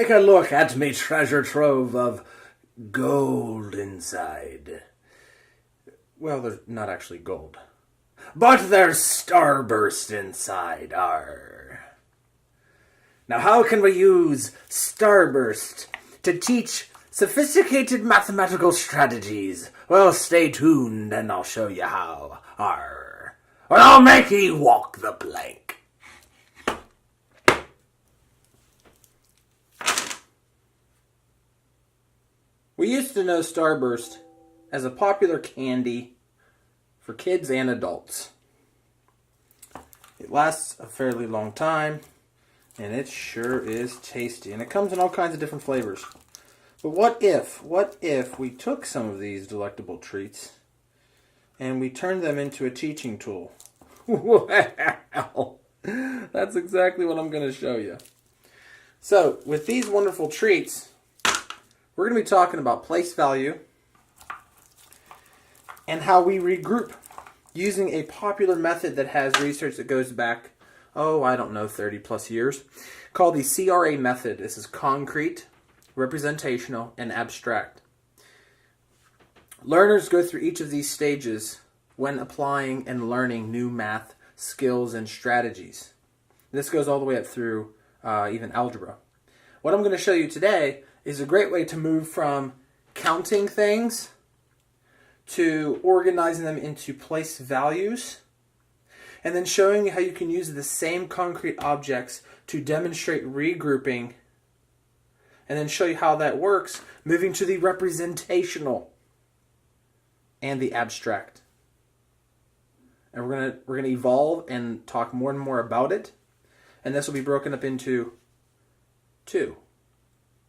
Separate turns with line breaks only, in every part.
Take a look at me treasure trove of gold inside. Well, there's not actually gold. But there's Starburst inside, Now how can we use Starburst to teach sophisticated mathematical strategies? Well, stay tuned and I'll show you how, Or I'll make ye walk the plank. We used to know Starburst as a popular candy for kids and adults. It lasts a fairly long time, and it sure is tasty. And it comes in all kinds of different flavors. But what if we took some of these delectable treats and we turned them into a teaching tool? Well, that's exactly what I'm going to show you. So, with these wonderful treats, we're going to be talking about place value and how we regroup using a popular method that has research that goes back, 30 plus years, called the CRA Method. This is concrete, representational, and abstract. Learners go through each of these stages when applying and learning new math skills and strategies. This goes all the way up through even algebra. What I'm going to show you today is a great way to move from counting things to organizing them into place values, and then showing you how you can use the same concrete objects to demonstrate regrouping, and then show you how that works, moving to the representational and the abstract. And we're gonna evolve and talk more and more about it, and this will be broken up into 2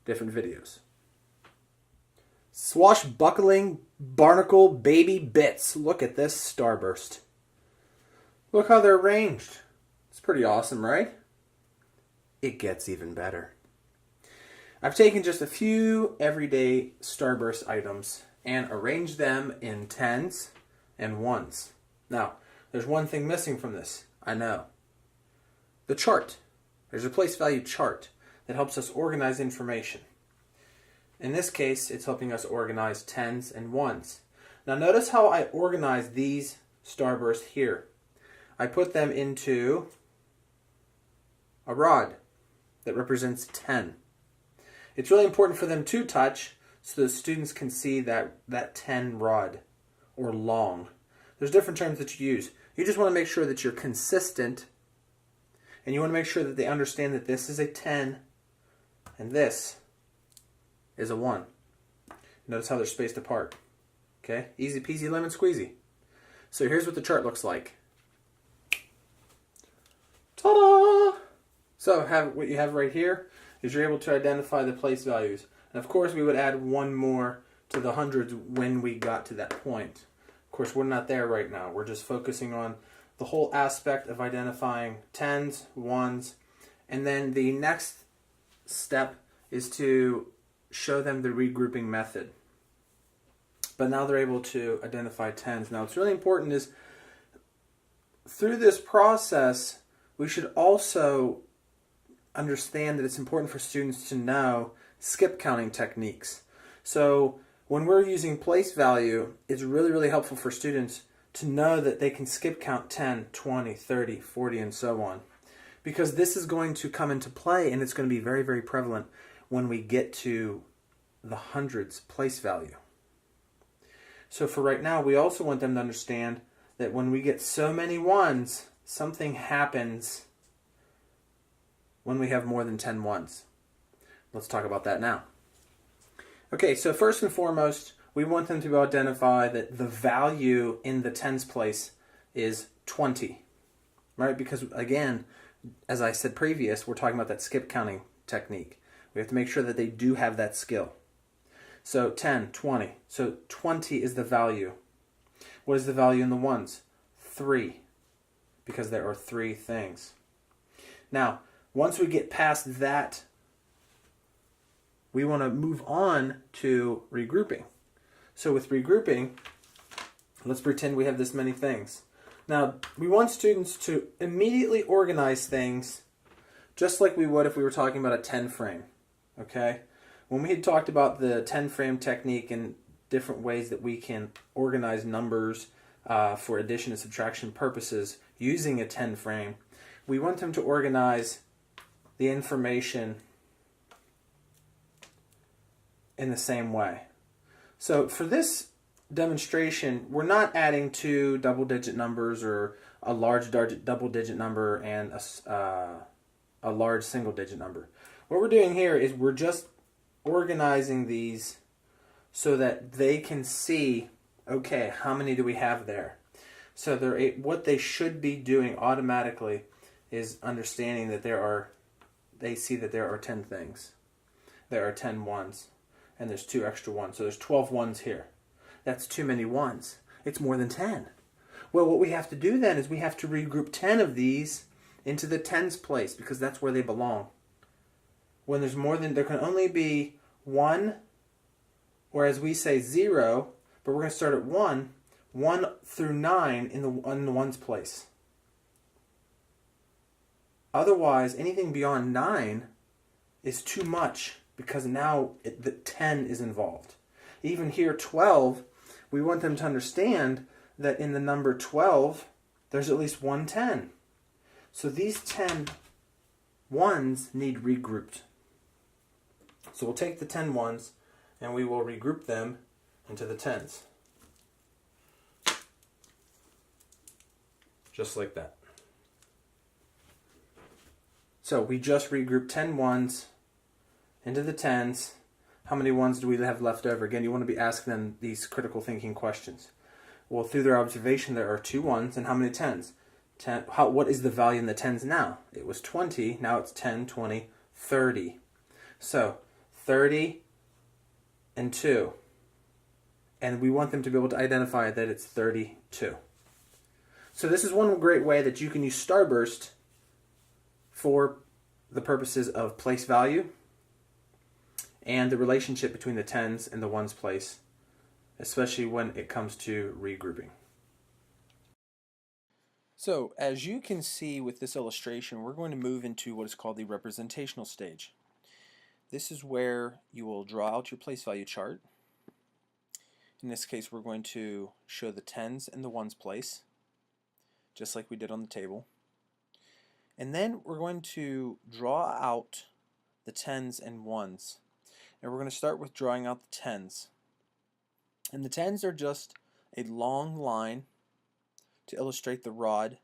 different videos. Swashbuckling barnacle baby bits. Look at this Starburst. Look how they're arranged. It's pretty awesome, right? It gets even better. I've taken just a few everyday Starburst items and arranged them in 10s and 1s. Now, there's one thing missing from this. I know. The chart. There's a place value chart that helps us organize information. In this case, it's helping us organize 10s and 1s. Now notice how I organize these Starbursts here. I put them into a rod that represents 10. It's really important for them to touch so the students can see that 10 rod or long. There's different terms that you use. You just want to make sure that you're consistent, and you want to make sure that they understand that this is a 10 and this is a 1. Notice how they're spaced apart. Okay? Easy peasy lemon squeezy. So here's what the chart looks like. Ta-da! So what you have right here is you're able to identify the place values. And of course we would add one more to the hundreds when we got to that point. Of course we're not there right now. We're just focusing on the whole aspect of identifying 10s, 1s, and then the next step is to show them the regrouping method. But now they're able to identify 10s. Now what's really important is through this process we should also understand that it's important for students to know skip counting techniques. So when we're using place value, it's really, really helpful for students to know that they can skip count 10, 20, 30, 40, and so on. Because this is going to come into play, and it's going to be very, very prevalent when we get to the hundreds place value. So for right now, we also want them to understand that when we get so many 1s, something happens when we have more than 10 1s. Let's talk about that now. Okay, so first and foremost, we want them to identify that the value in the 10s place is 20. Right? Because again, as I said previous, we're talking about that skip counting technique. We have to make sure that they do have that skill. So 10, 20. So 20 is the value. What is the value in the 1s? 3. Because there are 3 things. Now, once we get past that, we want to move on to regrouping. So with regrouping, let's pretend we have this many things. Now, we want students to immediately organize things just like we would if we were talking about a 10 frame. Okay? When we had talked about the 10 frame technique and different ways that we can organize numbers for addition and subtraction purposes using a 10 frame, we want them to organize the information in the same way. So for this demonstration, we're not adding two double-digit numbers or a large double-digit number and a large single-digit number. What we're doing here is we're just organizing these so that they can see, okay, how many do we have there? So what they should be doing automatically is understanding that they see that there are 10 things. There are 10 ones, and there's 2 extra ones. So there's 12 ones here. That's too many ones. It's more than 10. Well, what we have to do then is we have to regroup 10 of these into the tens place because that's where they belong. When there's more than, there can only be 1, whereas we say 0, but we're going to start at 1 through 9 in the ones place. Otherwise, anything beyond 9 is too much because now the 10 is involved. Even here, 12, we want them to understand that in the number 12, there's at least one 10. So these 10 ones need regrouped. So we'll take the 10 ones and we will regroup them into the tens. Just like that. So we just regrouped 10 ones into the tens. How many ones do we have left over? Again, you want to be asking them these critical thinking questions. Well, through their observation, there are 2 ones, and how many tens? What is the value in the tens now? It was 20, now it's 10, 20, 30. So 30 and 2. And we want them to be able to identify that it's 32. So this is one great way that you can use Starburst for the purposes of place value and the relationship between the tens and the ones place, especially when it comes to regrouping. So as you can see with this illustration, we're going to move into what is called the representational stage. This is where you will draw out your place value chart. In this case, we're going to show the tens and the ones place, just like we did on the table. And then we're going to draw out the tens and ones. And we're going to start with drawing out the tens. And the tens are just a long line to illustrate the rod.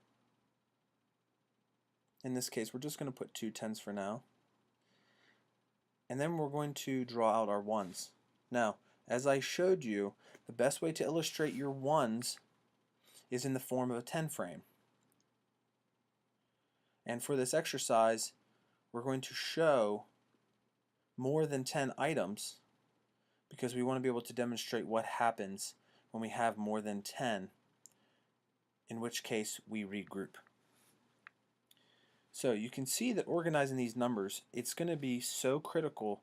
In this case, we're just going to put 2 tens for now. And then we're going to draw out our ones. Now, as I showed you, the best way to illustrate your ones is in the form of a 10 frame. And for this exercise, we're going to show more than 10 items because we want to be able to demonstrate what happens when we have more than 10, in which case we regroup. So you can see that organizing these numbers, it's going to be so critical,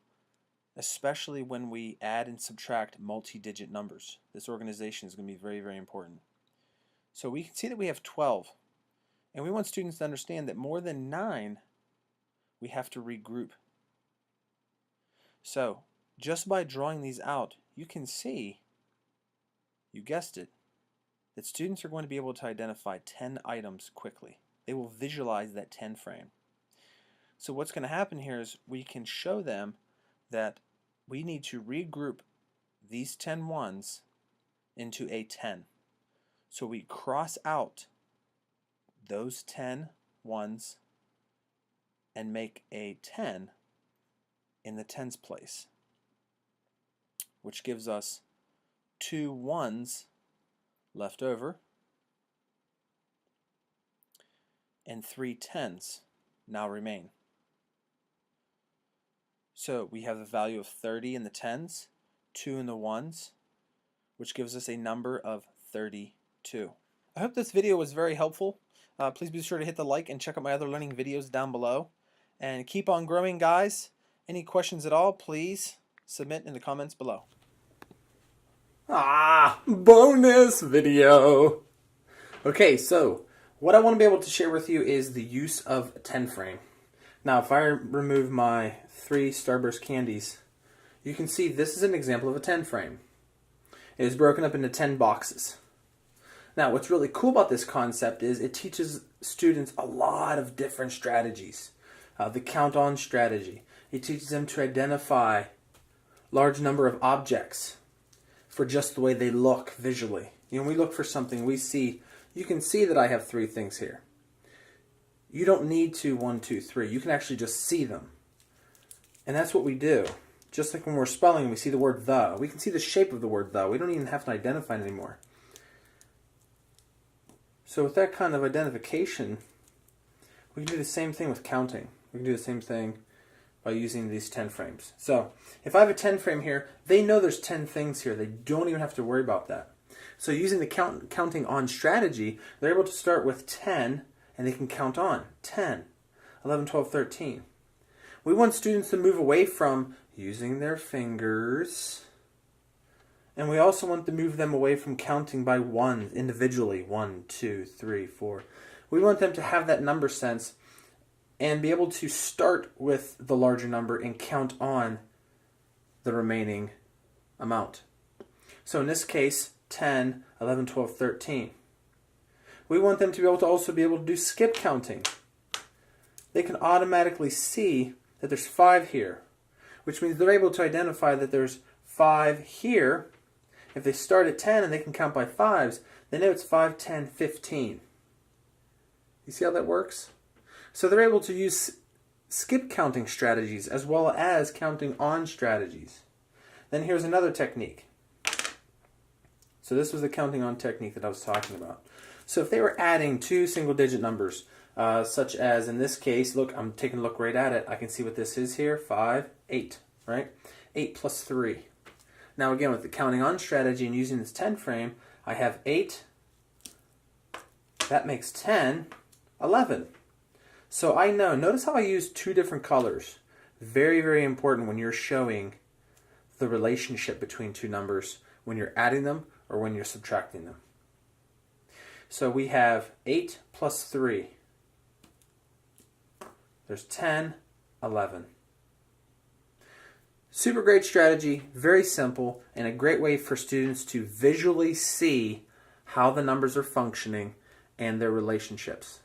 especially when we add and subtract multi-digit numbers. This organization is going to be very, very important. So we can see that we have 12. And we want students to understand that more than 9, we have to regroup. So just by drawing these out, you can see, you guessed it, that students are going to be able to identify 10 items quickly. They will visualize that 10 frame. So what's going to happen here is we can show them that we need to regroup these 10 ones into a 10. So we cross out those 10 ones and make a 10 in the tens place, which gives us 2 ones left over and 3 tens now remain. So we have the value of 30 in the tens, 2 in the ones, which gives us a number of 32. I hope this video was very helpful. Please be sure to hit the like and check out my other learning videos down below. And keep on growing, guys. Any questions at all, please submit in the comments below. Bonus video. Okay, so what I want to be able to share with you is the use of a 10 frame. Now, if I remove my 3 Starburst candies, you can see this is an example of a 10 frame. It is broken up into 10 boxes. Now, what's really cool about this concept is it teaches students a lot of different strategies. The count-on strategy. It teaches them to identify large number of objects for just the way they look visually. When we look for something, we see, you can see that I have 3 things here. You don't need to 1, 2, 3. You can actually just see them. And that's what we do. Just like when we're spelling, we see the word the. We can see the shape of the word the. We don't even have to identify it anymore. So with that kind of identification, we can do the same thing with counting. We can do the same thing by using these 10 frames. So if I have a 10 frame here, they know there's 10 things here. They don't even have to worry about that. So using the counting on strategy, they're able to start with 10 and they can count on 10, 11, 12, 13. We want students to move away from using their fingers, and we also want to move them away from counting by ones individually. 1, 2, 3, 4. We want them to have that number sense and be able to start with the larger number and count on the remaining amount. So in this case, 10, 11, 12, 13. We want them to be able to also be able to do skip counting. They can automatically see that there's 5 here, which means they're able to identify that there's 5 here. If they start at 10 and they can count by 5s, they know it's 5, 10, 15. You see how that works? So they're able to use skip counting strategies as well as counting on strategies. Then here's another technique. So this was the counting on technique that I was talking about. So if they were adding 2 single-digit numbers, such as in this case, look, I'm taking a look right at it. I can see what this is here, 5, 8, right? 8 plus 3. Now again, with the counting on strategy and using this 10 frame, I have 8, that makes 10, 11. So I know, notice how I use 2 different colors. Very, very important when you're showing the relationship between 2 numbers, when you're adding them or when you're subtracting them. So we have 8 plus 3. There's 10, 11. Super great strategy, very simple, and a great way for students to visually see how the numbers are functioning and their relationships.